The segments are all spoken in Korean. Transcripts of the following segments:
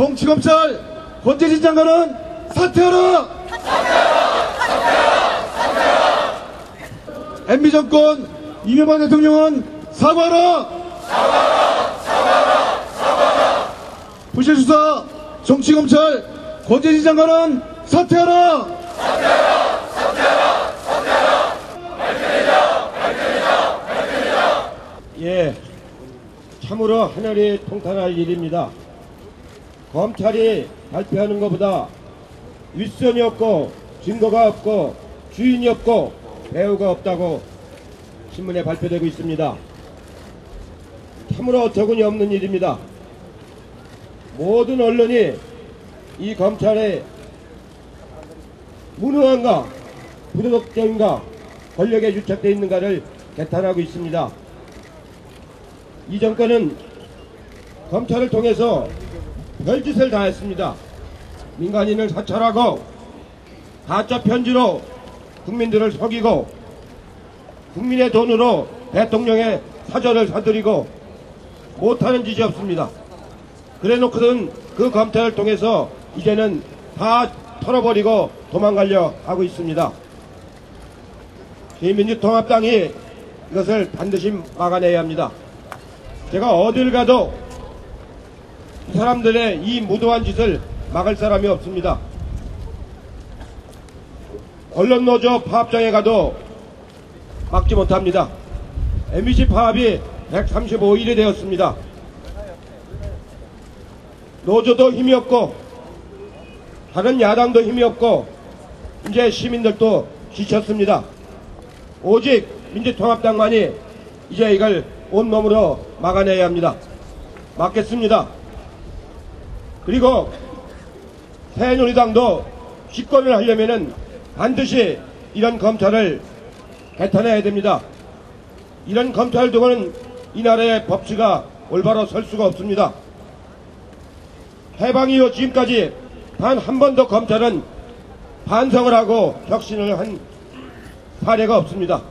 정치검찰 권재진 장관은 사퇴하라! MB정권 이명박 대통령은 사과하라! 부실수사 정치검찰 권재진 장관은 사퇴하라! 예, 참으로 하늘이 통탄할 일입니다. 검찰이 발표하는 것보다 윗선이 없고 증거가 없고 주인이 없고 배우가 없다고 신문에 발표되고 있습니다. 참으로 어처구니 없는 일입니다. 모든 언론이 이 검찰의 무능한가 부도덕적인가 권력에 유착되어 있는가를 개탄하고 있습니다. 이 정권은 검찰을 통해서 별짓을 다 했습니다. 민간인을 사찰하고 가짜 편지로 국민들을 속이고 국민의 돈으로 대통령의 사저를 사들이고 못하는 짓이 없습니다. 그래놓고는 그 검찰을 통해서 이제는 다 털어버리고 도망가려 하고 있습니다. 민주통합당이 이것을 반드시 막아내야 합니다. 제가 어딜 가도 이 사람들의 이 무도한 짓을 막을 사람이 없습니다. 언론노조 파업장에 가도 막지 못합니다. MBC 파업이 135일이 되었습니다. 노조도 힘이 없고 다른 야당도 힘이 없고 이제 시민들도 지쳤습니다. 오직 민주통합당만이 이제 이걸 온몸으로 막아내야 합니다. 막겠습니다. 그리고 새누리당도 집권을 하려면은 반드시 이런 검찰을 개탄해야 됩니다. 이런 검찰을 두고는 이 나라의 법치가 올바로 설 수가 없습니다. 해방 이후 지금까지 단 한 번도 검찰은 반성을 하고 혁신을 한 사례가 없습니다.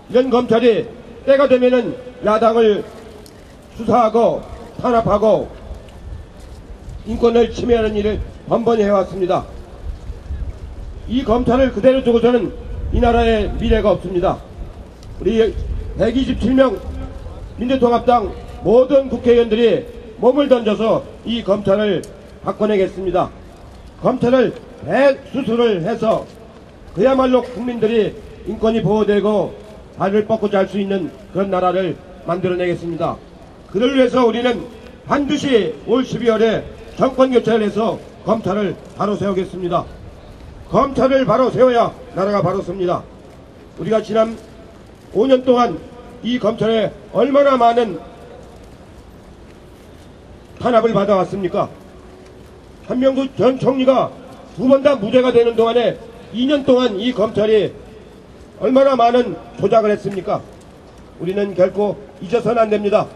이런 검찰이 때가 되면은 야당을 수사하고 탄압하고 인권을 침해하는 일을 번번이 해왔습니다. 이 검찰을 그대로 두고서는 이 나라의 미래가 없습니다. 우리 127명 민주통합당 모든 국회의원들이 몸을 던져서 이 검찰을 바꿔내겠습니다. 검찰을 대수술을 해서 그야말로 국민들이 인권이 보호되고 발을 뻗고 잘 수 있는 그런 나라를 만들어내겠습니다. 그를 위해서 우리는 반드시 올 12월에 정권교체를 해서 검찰을 바로 세우겠습니다. 검찰을 바로 세워야 나라가 바로 섭니다. 우리가 지난 5년 동안 이 검찰에 얼마나 많은 탄압을 받아왔습니까? 한명숙 전 총리가 2번 다 무죄가 되는 동안에 2년 동안 이 검찰이 얼마나 많은 조작을 했습니까? 우리는 결코 잊어서는 안 됩니다.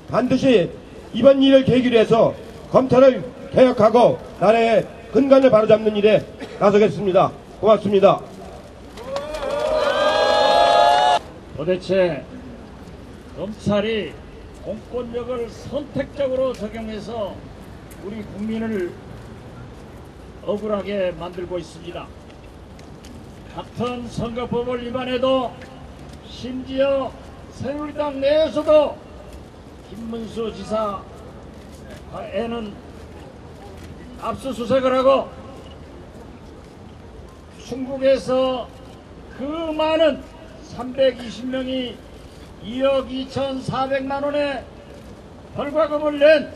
반드시 이번 일을 계기로 해서 검찰을 개혁하고 나라의 근간을 바로잡는 일에 나서겠습니다. 고맙습니다. 도대체 검찰이 공권력을 선택적으로 적용해서 우리 국민을 억울하게 만들고 있습니다. 같은 선거법을 위반해도 심지어 새누리당 내에서도 김문수 지사에는 압수수색을 하고 중국에서 그 많은 320명이 2억 2,400만 원의 벌과금을 낸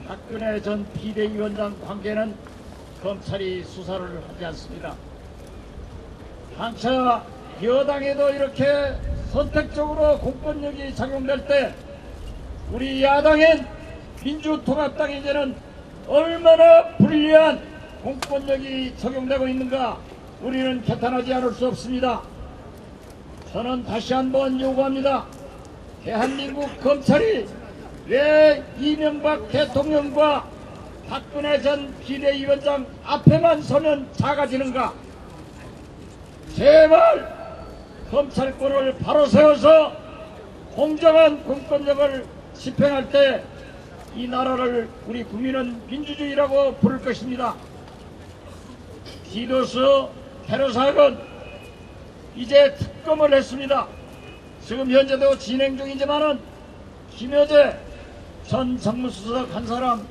박근혜 전 비대위원장 관계는 검찰이 수사를 하지 않습니다. 한차 여당에도 이렇게 선택적으로 공권력이 작용될 때 우리 야당인 민주통합당이 이제는 얼마나 불리한 공권력이 적용되고 있는가 우리는 개탄하지 않을 수 없습니다. 저는 다시 한번 요구합니다. 대한민국 검찰이 왜 이명박 대통령과 박근혜 전 비대위원장 앞에만 서면 작아지는가? 제발 검찰권을 바로 세워서 공정한 공권력을 집행할 때 이 나라를 우리 국민은 민주주의라고 부를 것입니다. 디도스 테러 사건 이제 특검을 했습니다. 지금 현재도 진행 중이지만은 김여재 전 정무수석 한 사람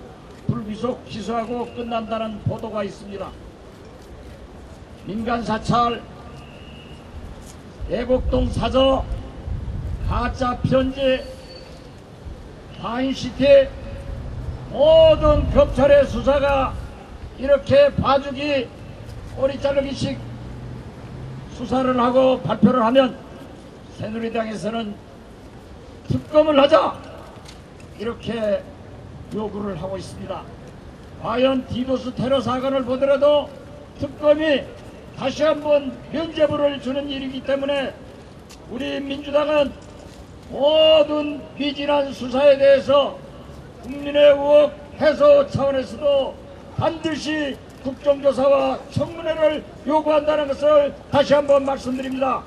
불구속 기소하고 끝난다는 보도가 있습니다. 민간 사찰, 애곡동 사저, 가짜 편지, 바인시티 모든 검찰의 수사가 이렇게 봐주기 꼬리 자르기식 수사를 하고 발표를 하면 새누리당에서는 특검을 하자 이렇게 요구를 하고 있습니다. 과연 디도스 테러 사건을 보더라도 특검이 다시 한번 면죄부를 주는 일이기 때문에 우리 민주당은 모든 미진한 수사에 대해서 국민의 의혹 해소 차원에서도 반드시 국정조사와 청문회를 요구한다는 것을 다시 한번 말씀드립니다.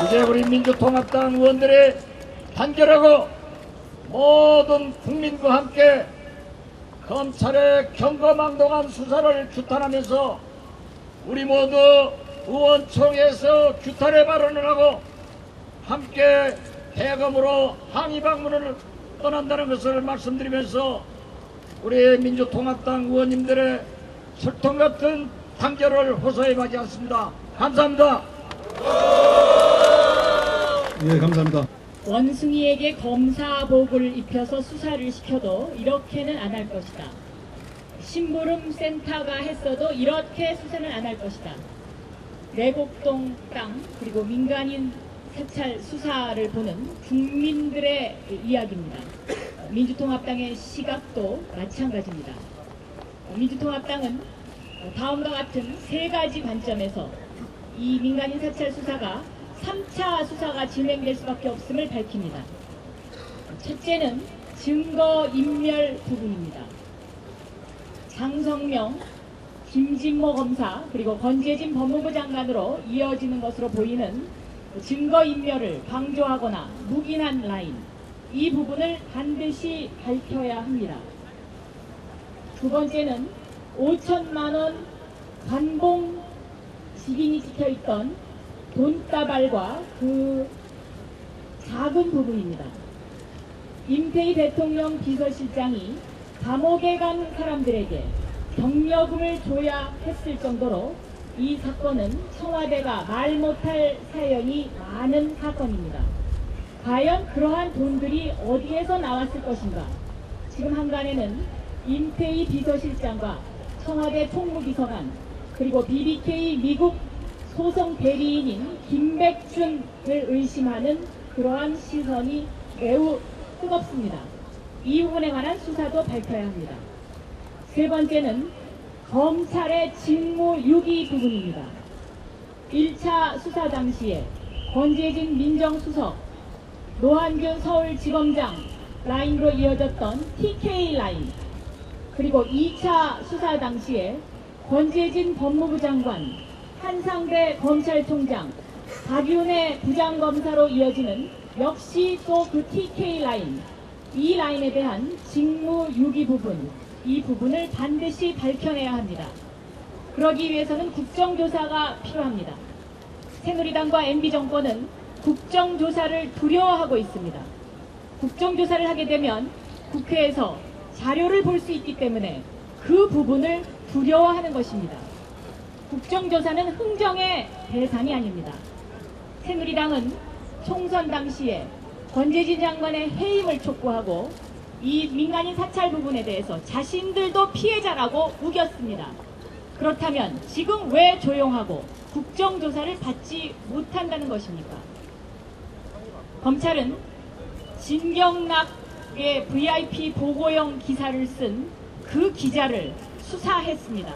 이제 우리 민주통합당 의원들이 단결하고 모든 국민과 함께 검찰의 경거망동한 수사를 규탄하면서 우리 모두 의원총회에서 규탄의 발언을 하고 함께 대검으로 항의 방문을 떠난다는 것을 말씀드리면서 우리 민주통합당 의원님들의 철통 같은 단결을 호소해 마지 않습니다. 감사합니다. 예, 감사합니다. 원숭이에게 검사복을 입혀서 수사를 시켜도 이렇게는 안 할 것이다. 심부름 센터가 했어도 이렇게 수사는 안 할 것이다. 내곡동 땅 그리고 민간인 사찰 수사를 보는 국민들의 이야기입니다. 민주통합당의 시각도 마찬가지입니다. 민주통합당은 다음과 같은 세 가지 관점에서 이 민간인 사찰 수사가 3차 수사가 진행될 수밖에 없음을 밝힙니다. 첫째는 증거인멸 부분입니다. 장성명, 김진모 검사 그리고 권재진 법무부 장관으로 이어지는 것으로 보이는 증거인멸을 방조하거나 묵인한 라인, 이 부분을 반드시 밝혀야 합니다. 두 번째는 5천만 원 관봉 지인이 찍혀있던 돈다발과 그 작은 부분입니다. 임태희 대통령 비서실장이 감옥에 간 사람들에게 경력금을 줘야 했을 정도로 이 사건은 청와대가 말 못할 사연이 많은 사건입니다. 과연 그러한 돈들이 어디에서 나왔을 것인가? 지금 한간에는 임태희 비서실장과 청와대 총무비서관 그리고 BBK 미국 소송 대리인인 김백준을 의심하는 그러한 시선이 매우 뜨겁습니다. 이 부분에 관한 수사도 밝혀야 합니다. 세 번째는 검찰의 직무유기 부분입니다. 1차 수사 당시에 권재진 민정수석, 노한균 서울지검장 라인으로 이어졌던 TK 라인, 그리고 2차 수사 당시에 권재진 법무부 장관, 한상대 검찰총장, 박윤혜 부장검사로 이어지는 역시 또 그 TK 라인, 이 라인에 대한 직무유기 부분, 이 부분을 반드시 밝혀내야 합니다. 그러기 위해서는 국정조사가 필요합니다. 새누리당과 MB정권은 국정조사를 두려워하고 있습니다. 국정조사를 하게 되면 국회에서 자료를 볼 수 있기 때문에 그 부분을 두려워하는 것입니다. 국정조사는 흥정의 대상이 아닙니다. 새누리당은 총선 당시에 권재진 장관의 해임을 촉구하고 이 민간인 사찰 부분에 대해서 자신들도 피해자라고 우겼습니다. 그렇다면 지금 왜 조용하고 국정조사를 받지 못한다는 것입니까? 검찰은 진경락의 VIP 보고용 기사를 쓴 그 기자를 수사했습니다.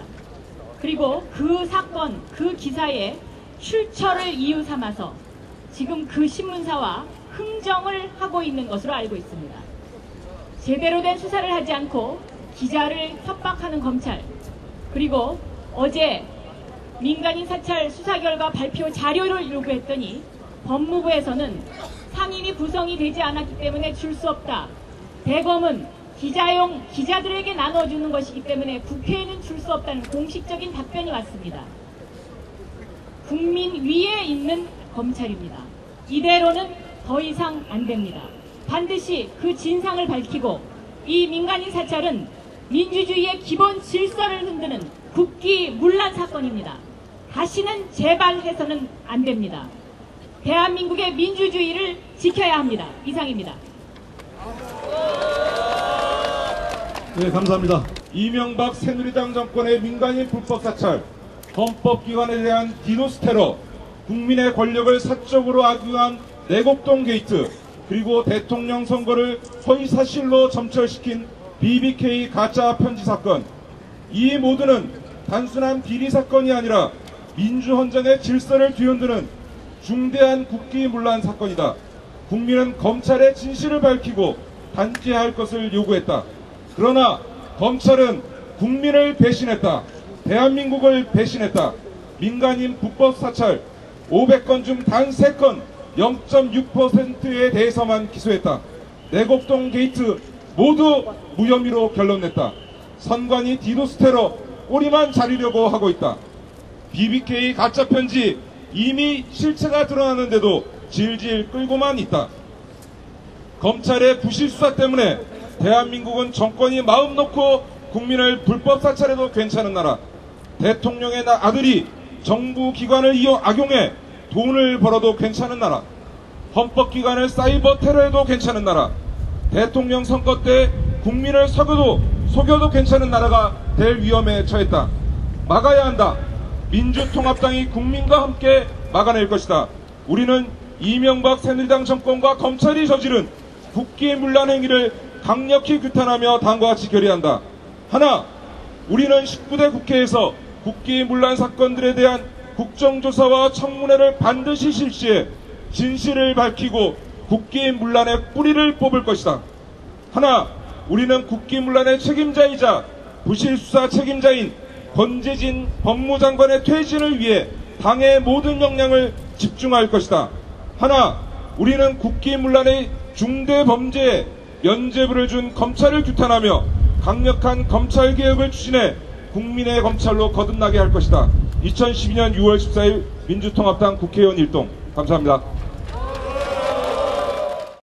그리고 그 사건, 그 기사에 출처를 이유 삼아서 지금 그 신문사와 흥정을 하고 있는 것으로 알고 있습니다. 제대로 된 수사를 하지 않고 기자를 협박하는 검찰, 그리고 어제 민간인 사찰 수사 결과 발표 자료를 요구했더니 법무부에서는 상임위 구성이 되지 않았기 때문에 줄 수 없다. 대검은 기자들에게 나눠주는 것이기 때문에 국회에는 줄 수 없다는 공식적인 답변이 왔습니다. 국민 위에 있는 검찰입니다. 이대로는 더 이상 안 됩니다. 반드시 그 진상을 밝히고 이 민간인 사찰은 민주주의의 기본 질서를 흔드는 국기문란 사건입니다. 다시는 재발해서는 안 됩니다. 대한민국의 민주주의를 지켜야 합니다. 이상입니다. 네, 감사합니다. 이명박 새누리당 정권의 민간인 불법 사찰, 헌법기관에 대한 디도스 테러, 국민의 권력을 사적으로 악용한 내곡동 게이트, 그리고 대통령 선거를 허위사실로 점철시킨 BBK 가짜 편지 사건, 이 모두는 단순한 비리 사건이 아니라 민주헌정의 질서를 뒤흔드는 중대한 국기문란 사건이다. 국민은 검찰의 진실을 밝히고 단죄해야 할 것을 요구했다. 그러나 검찰은 국민을 배신했다. 대한민국을 배신했다. 민간인 불법 사찰 500건 중 단 3건 0.6%에 대해서만 기소했다. 내곡동 게이트 모두 무혐의로 결론냈다. 선관위 디도스 테러 꼬리만 자르려고 하고 있다. BBK 가짜 편지 이미 실체가 드러나는데도 질질 끌고만 있다. 검찰의 부실 수사 때문에 대한민국은 정권이 마음 놓고 국민을 불법 사찰해도 괜찮은 나라, 대통령의 아들이 정부 기관을 악용해 돈을 벌어도 괜찮은 나라, 헌법기관을 사이버 테러해도 괜찮은 나라, 대통령 선거 때 국민을 속여도 괜찮은 나라가 될 위험에 처했다. 막아야 한다. 민주통합당이 국민과 함께 막아낼 것이다. 우리는 이명박 새누리당 정권과 검찰이 저지른 국기문란 행위를 강력히 규탄하며 다음과 같이 결의한다. 하나, 우리는 19대 국회에서 국기문란 사건들에 대한 국정조사와 청문회를 반드시 실시해 진실을 밝히고 국기문란의 뿌리를 뽑을 것이다. 하나, 우리는 국기문란의 책임자이자 부실수사 책임자인 권재진 법무장관의 퇴진을 위해 당의 모든 역량을 집중할 것이다. 하나, 우리는 국기문란의 중대 범죄에 면죄부를 준 검찰을 규탄하며 강력한 검찰개혁을 추진해 국민의 검찰로 거듭나게 할 것이다. 2012년 6월 14일 민주통합당 국회의원 일동. 감사합니다.